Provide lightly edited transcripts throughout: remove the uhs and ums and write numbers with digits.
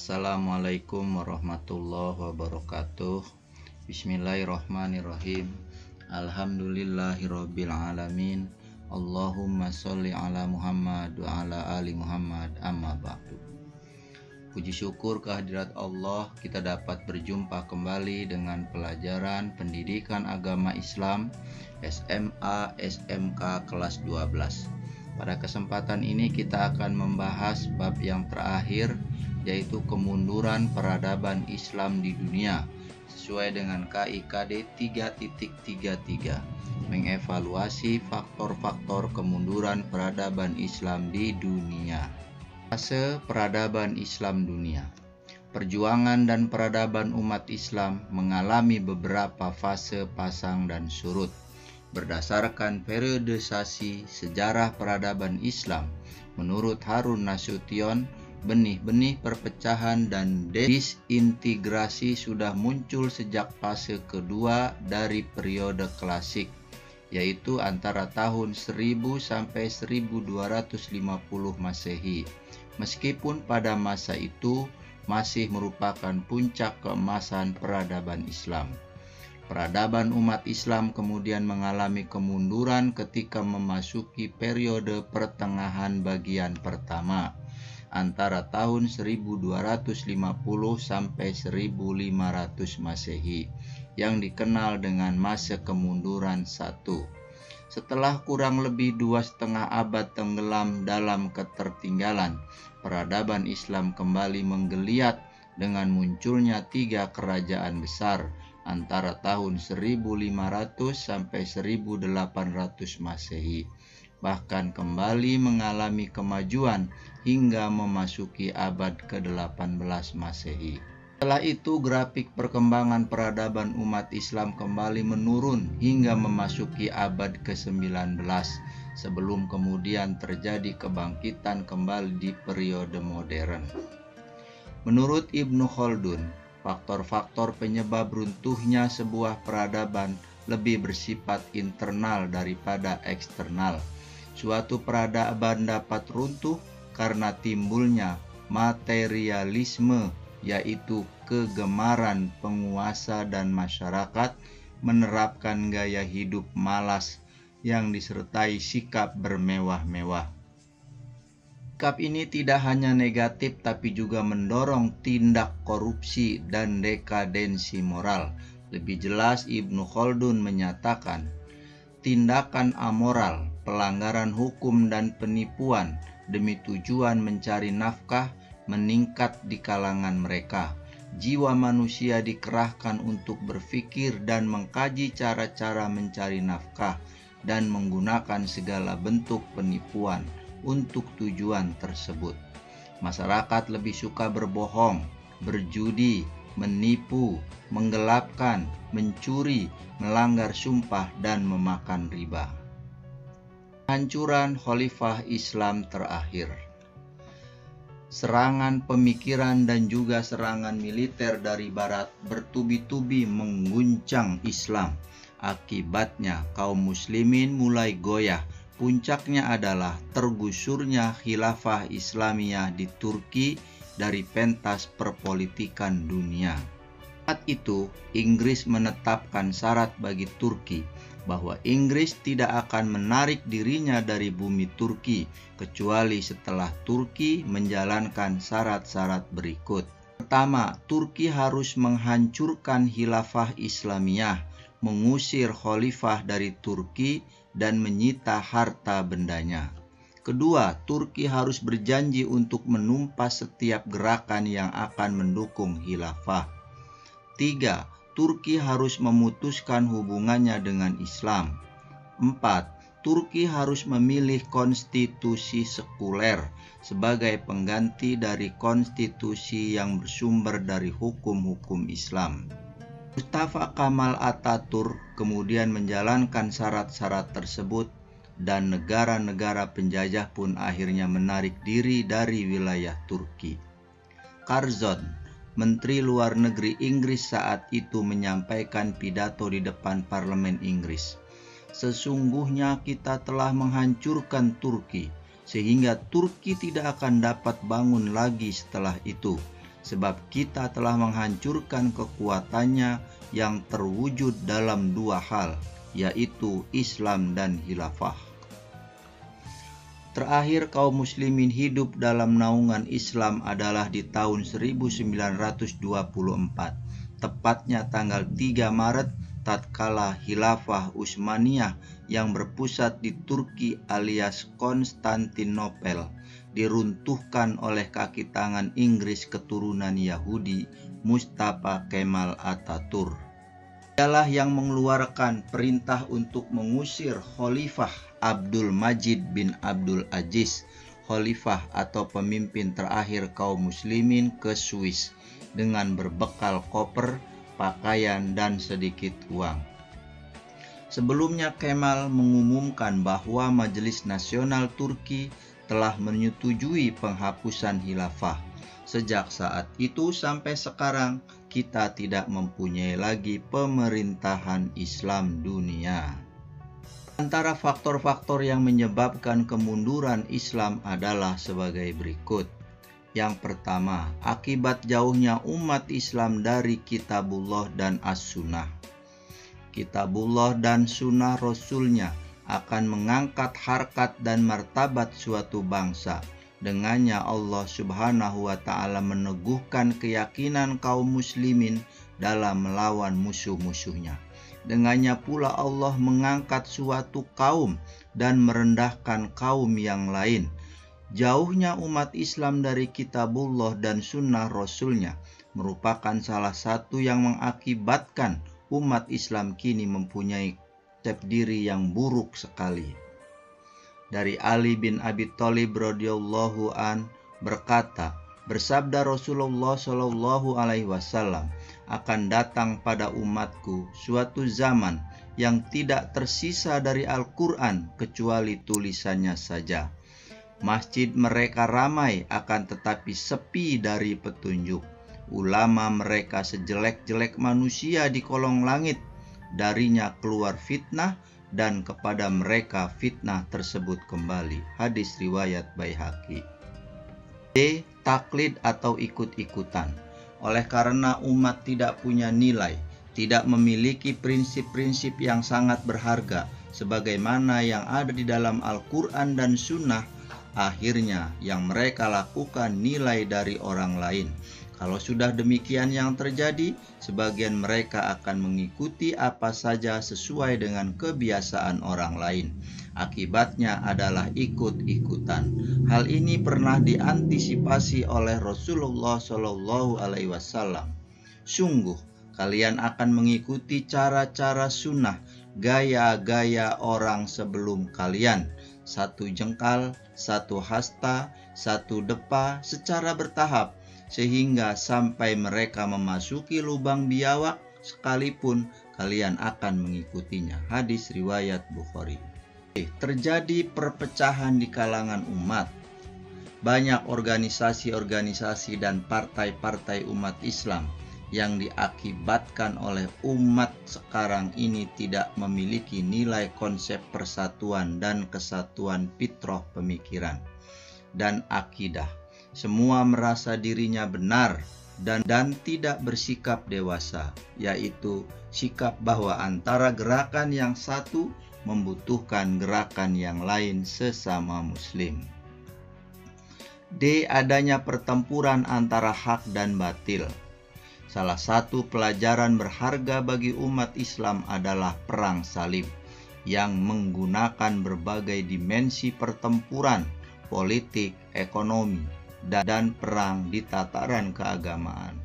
Assalamualaikum warahmatullahi wabarakatuh. Bismillahirrahmanirrahim. Alhamdulillahirabbil alamin. Allahumma sholli ala Muhammad wa ala ali Muhammad, amma ba'du. Puji syukur kehadirat Allah, kita dapat berjumpa kembali dengan pelajaran pendidikan agama Islam SMA SMK kelas 12. Pada kesempatan ini kita akan membahas bab yang terakhir, yaitu kemunduran peradaban Islam di dunia sesuai dengan KIKD 3.33, mengevaluasi faktor-faktor kemunduran peradaban Islam di dunia. Fase peradaban Islam dunia. Perjuangan dan peradaban umat Islam mengalami beberapa fase pasang dan surut. Berdasarkan periodisasi sejarah peradaban Islam, menurut Harun Nasution, benih-benih perpecahan dan disintegrasi sudah muncul sejak fase kedua dari periode klasik, yaitu antara tahun 1000 sampai 1250 Masehi. Meskipun pada masa itu masih merupakan puncak keemasan peradaban Islam. Peradaban umat Islam kemudian mengalami kemunduran ketika memasuki periode pertengahan bagian pertama, antara tahun 1250 sampai 1500 Masehi, yang dikenal dengan masa kemunduran 1. Setelah kurang lebih 2,5 abad tenggelam dalam ketertinggalan, peradaban Islam kembali menggeliat dengan munculnya 3 kerajaan besar antara tahun 1500 sampai 1800 Masehi, bahkan kembali mengalami kemajuan hingga memasuki abad ke-18 Masehi. Setelah itu, grafik perkembangan peradaban umat Islam kembali menurun hingga memasuki abad ke-19, sebelum kemudian terjadi kebangkitan kembali di periode modern. Menurut Ibnu Khaldun, faktor-faktor penyebab runtuhnya sebuah peradaban lebih bersifat internal daripada eksternal. Suatu peradaban dapat runtuh karena timbulnya materialisme, yaitu kegemaran penguasa dan masyarakat menerapkan gaya hidup malas yang disertai sikap bermewah-mewah. Sikap ini tidak hanya negatif tapi juga mendorong tindak korupsi dan dekadensi moral. Lebih jelas, Ibnu Khaldun menyatakan, tindakan amoral, pelanggaran hukum dan penipuan demi tujuan mencari nafkah meningkat di kalangan mereka. Jiwa manusia dikerahkan untuk berpikir dan mengkaji cara-cara mencari nafkah dan menggunakan segala bentuk penipuan untuk tujuan tersebut. Masyarakat lebih suka berbohong, berjudi, menipu, menggelapkan, mencuri, melanggar sumpah, dan memakan riba. Hancuran Khalifah Islam terakhir. Serangan pemikiran dan juga serangan militer dari barat bertubi-tubi mengguncang Islam. Akibatnya kaum muslimin mulai goyah. Puncaknya adalah tergusurnya khilafah Islamiyah di Turki dari pentas perpolitikan dunia. Saat itu, Inggris menetapkan syarat bagi Turki bahwa Inggris tidak akan menarik dirinya dari bumi Turki kecuali setelah Turki menjalankan syarat-syarat berikut. Pertama, Turki harus menghancurkan khilafah Islamiyah, mengusir khalifah dari Turki, dan menyita harta bendanya. Kedua, Turki harus berjanji untuk menumpas setiap gerakan yang akan mendukung khilafah. 3. Turki harus memutuskan hubungannya dengan Islam. 4. Turki harus memilih konstitusi sekuler sebagai pengganti dari konstitusi yang bersumber dari hukum-hukum Islam. Mustafa Kemal Atatürk kemudian menjalankan syarat-syarat tersebut dan negara-negara penjajah pun akhirnya menarik diri dari wilayah Turki. Curzon, Menteri Luar Negeri Inggris saat itu, menyampaikan pidato di depan parlemen Inggris. Sesungguhnya kita telah menghancurkan Turki, sehingga Turki tidak akan dapat bangun lagi setelah itu. sebab kita telah menghancurkan kekuatannya yang terwujud dalam dua hal, yaitu Islam dan khilafah. Terakhir kaum muslimin hidup dalam naungan Islam adalah di tahun 1924, tepatnya tanggal 3 Maret tatkala Khilafah Utsmaniyah yang berpusat di Turki alias Konstantinopel diruntuhkan oleh kaki tangan Inggris keturunan Yahudi Mustafa Kemal Atatürk. Dialah yang mengeluarkan perintah untuk mengusir Khalifah Abdul Majid bin Abdul Aziz, khalifah atau pemimpin terakhir kaum muslimin, ke Swiss dengan berbekal koper, pakaian, dan sedikit uang. Sebelumnya Kemal mengumumkan bahwa Majelis Nasional Turki telah menyetujui penghapusan khilafah. Sejak saat itu sampai sekarang kita tidak mempunyai lagi pemerintahan Islam dunia. Antara faktor-faktor yang menyebabkan kemunduran Islam adalah sebagai berikut. Yang pertama, akibat jauhnya umat Islam dari Kitabullah dan As-Sunnah. Kitabullah dan Sunnah Rasulnya akan mengangkat harkat dan martabat suatu bangsa. Dengannya Allah Subhanahu wa Ta'ala meneguhkan keyakinan kaum muslimin dalam melawan musuh-musuhnya. Dengannya pula Allah mengangkat suatu kaum dan merendahkan kaum yang lain. Jauhnya umat Islam dari Kitabullah dan Sunnah Rasulnya merupakan salah satu yang mengakibatkan umat Islam kini mempunyai konsep diri yang buruk sekali. Dari Ali bin Abi Thalib radhiyallahu an berkata, bersabda Rasulullah Shallallahu alaihi wasallam, akan datang pada umatku suatu zaman yang tidak tersisa dari Al-Quran kecuali tulisannya saja. Masjid mereka ramai akan tetapi sepi dari petunjuk. Ulama mereka sejelek-jelek manusia di kolong langit. Darinya keluar fitnah dan kepada mereka fitnah tersebut kembali. Hadis riwayat Baihaqi. D. Taklid atau ikut-ikutan. Oleh karena umat tidak punya nilai, tidak memiliki prinsip-prinsip yang sangat berharga sebagaimana yang ada di dalam Al-Quran dan Sunnah, akhirnya yang mereka lakukan nilai dari orang lain. Kalau sudah demikian yang terjadi, sebagian mereka akan mengikuti apa saja sesuai dengan kebiasaan orang lain. Akibatnya adalah ikut-ikutan. Hal ini pernah diantisipasi oleh Rasulullah Shallallahu alaihi wasallam. Sungguh, kalian akan mengikuti cara-cara sunnah, gaya-gaya orang sebelum kalian. Satu jengkal, satu hasta, satu depa secara bertahap, sehingga sampai mereka memasuki lubang biawak sekalipun kalian akan mengikutinya. Hadis riwayat Bukhari. Terjadi perpecahan di kalangan umat. Banyak organisasi-organisasi dan partai-partai umat Islam yang diakibatkan oleh umat sekarang ini tidak memiliki nilai konsep persatuan dan kesatuan fitrah pemikiran dan akidah. Semua merasa dirinya benar dan tidak bersikap dewasa, yaitu sikap bahwa antara gerakan yang satu membutuhkan gerakan yang lain sesama muslim. D. Adanya pertempuran antara hak dan batil. Salah satu pelajaran berharga bagi umat Islam adalah perang salib yang menggunakan berbagai dimensi pertempuran, politik, ekonomi, dan perang di tataran keagamaan.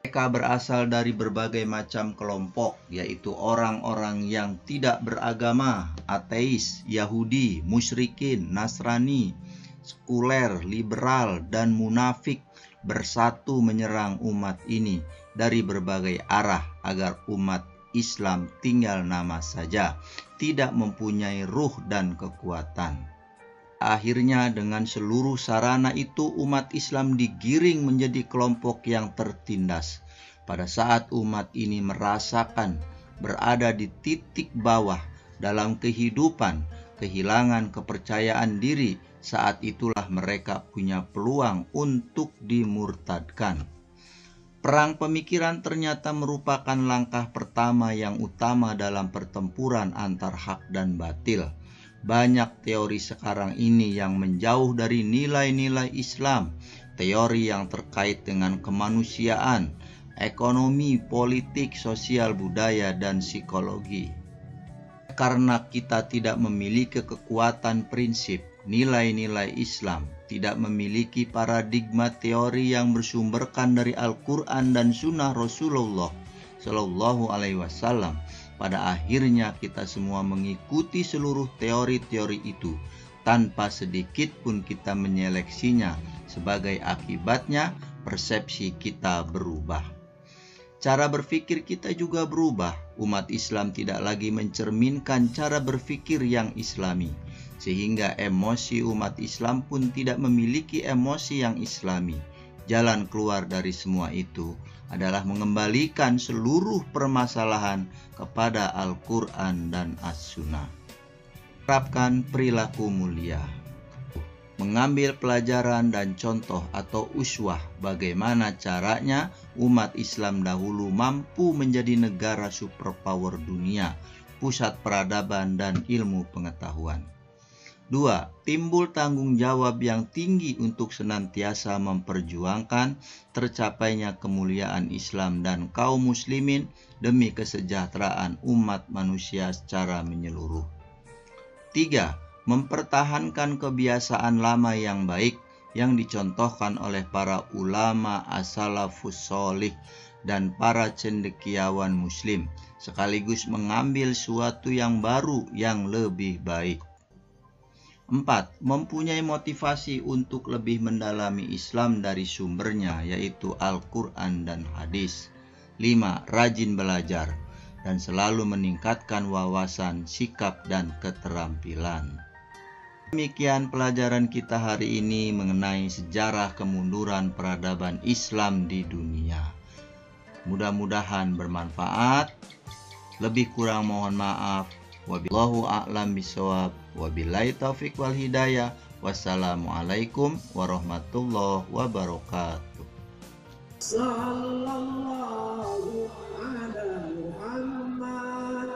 Mereka berasal dari berbagai macam kelompok, yaitu orang-orang yang tidak beragama, ateis, Yahudi, musyrikin, Nasrani, sekuler, liberal, dan munafik bersatu menyerang umat ini dari berbagai arah agar umat Islam tinggal nama saja, tidak mempunyai ruh dan kekuatan. Akhirnya dengan seluruh sarana itu umat Islam digiring menjadi kelompok yang tertindas. Pada saat umat ini merasakan berada di titik bawah dalam kehidupan, kehilangan kepercayaan diri, saat itulah mereka punya peluang untuk dimurtadkan. Perang pemikiran ternyata merupakan langkah pertama yang utama dalam pertempuran antar hak dan batil. Banyak teori sekarang ini yang menjauh dari nilai-nilai Islam, teori yang terkait dengan kemanusiaan, ekonomi, politik, sosial, budaya, dan psikologi. Karena kita tidak memiliki kekuatan prinsip, nilai-nilai Islam, tidak memiliki paradigma teori yang bersumberkan dari Al-Quran dan Sunnah Rasulullah Shallallahu Alaihi Wasallam, pada akhirnya kita semua mengikuti seluruh teori-teori itu tanpa sedikit pun kita menyeleksinya. Sebagai akibatnya, persepsi kita berubah. Cara berpikir kita juga berubah. Umat Islam tidak lagi mencerminkan cara berpikir yang Islami, sehingga emosi umat Islam pun tidak memiliki emosi yang Islami. Jalan keluar dari semua itu adalah mengembalikan seluruh permasalahan kepada Al-Quran dan As-Sunnah. Terapkan perilaku mulia. Mengambil pelajaran dan contoh atau uswah bagaimana caranya umat Islam dahulu mampu menjadi negara superpower dunia, pusat peradaban dan ilmu pengetahuan. 2. Timbul tanggung jawab yang tinggi untuk senantiasa memperjuangkan tercapainya kemuliaan Islam dan kaum muslimin demi kesejahteraan umat manusia secara menyeluruh. 3. Mempertahankan kebiasaan lama yang baik yang dicontohkan oleh para ulama as-salafus sholih dan para cendekiawan muslim, sekaligus mengambil suatu yang baru yang lebih baik. 4. Mempunyai motivasi untuk lebih mendalami Islam dari sumbernya, yaitu Al-Quran dan hadis. 5. Rajin belajar dan selalu meningkatkan wawasan, sikap, dan keterampilan. Demikian pelajaran kita hari ini mengenai sejarah kemunduran peradaban Islam di dunia. Mudah-mudahan bermanfaat. Lebih kurang mohon maaf. Wabillahu a'lam bishawab. Wabillahi taufiq wal hidayah. Wassalamualaikum warahmatullahi wabarakatuh. Sallallahu ala Muhammad.